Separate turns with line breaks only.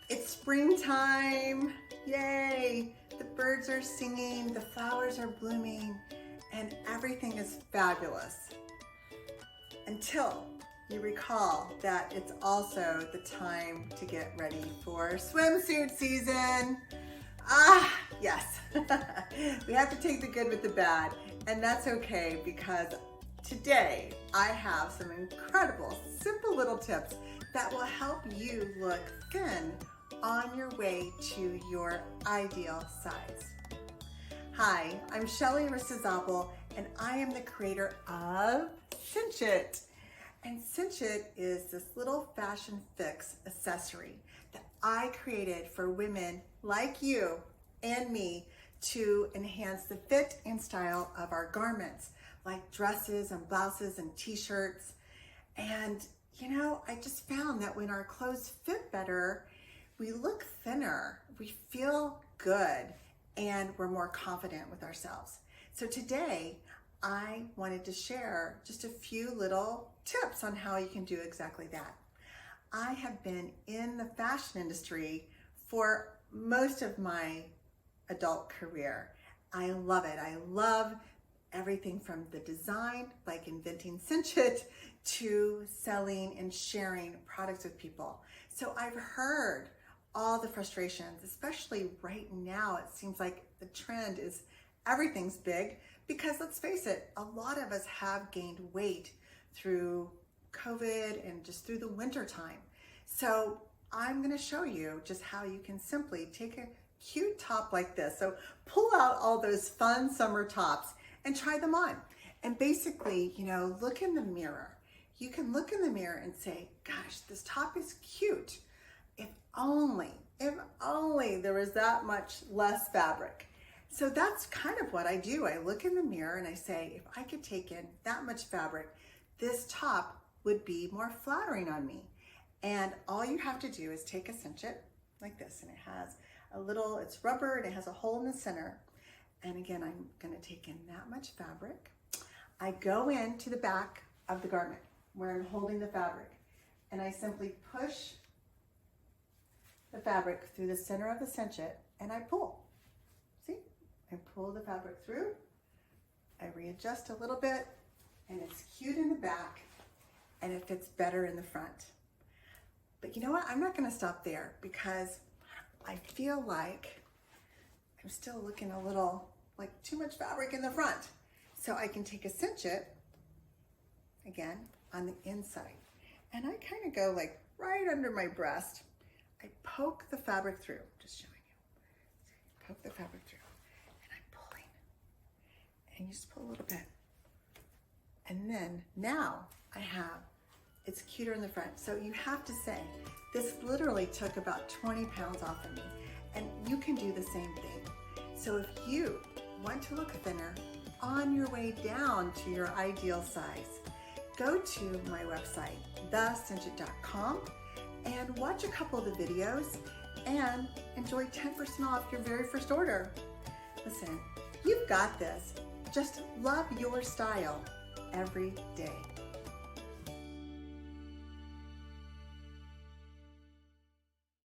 It's springtime, yay! The birds are singing, the flowers are blooming, and everything is fabulous. Until you recall that it's also the time to get ready for swimsuit season. Yes. We have to take the good with the bad, and that's okay because today I have some incredible, simple little tips that will help you look thin on your way to your ideal size. Hi, I'm Shelly and I am the creator of Cinch It. And Cinch It is this little fashion fix accessory that I created for women like you and me to enhance the fit and style of our garments, like dresses and blouses and t-shirts. And you know, I just found that when our clothes fit better, we look thinner, we feel good, and we're more confident with ourselves. So today, I wanted to share just a few little tips on how you can do exactly that. I have been in the fashion industry for most of my adult career. I love it. I love everything from the design, like inventing Cinch It, to selling and sharing products with people. So I've heard all the frustrations, especially right now. It seems like the trend is everything's big because let's face it, a lot of us have gained weight through COVID and just through the winter time. So I'm gonna show you just how you can simply take a cute top like this. So pull out all those fun summer tops and try them on. And basically, you know, look in the mirror. You can look in the mirror and say, gosh, this top is cute. If only there was that much less fabric. So that's kind of what I do. I look in the mirror and I say, if I could take in that much fabric, this top would be more flattering on me. And all you have to do is take a Cinch It like this, and it has a little, it's rubber and it has a hole in the center. And again, I'm gonna take in that much fabric. I go into the back of the garment where I'm holding the fabric, and I simply push the fabric through the center of the Cinch It and I pull. See? I pull the fabric through, I readjust a little bit, and it's cute in the back and it fits better in the front. But you know what? I'm not gonna stop there because I feel like I'm still looking a little like too much fabric in the front. So I can take a Cinch It, again, on the inside. And I kind of go like right under my breast. I poke the fabric through, just showing you. Poke the fabric through, and I'm pulling. And you just pull a little bit. And then now I have, it's cuter in the front. So you have to say, this literally took about 20 pounds off of me. And you can do the same thing. So if you want to look thinner on your way down to your ideal size, go to my website, thecinchit.com, and watch a couple of the videos and enjoy 10% off your very first order. Listen, you've got this. Just love your style every day.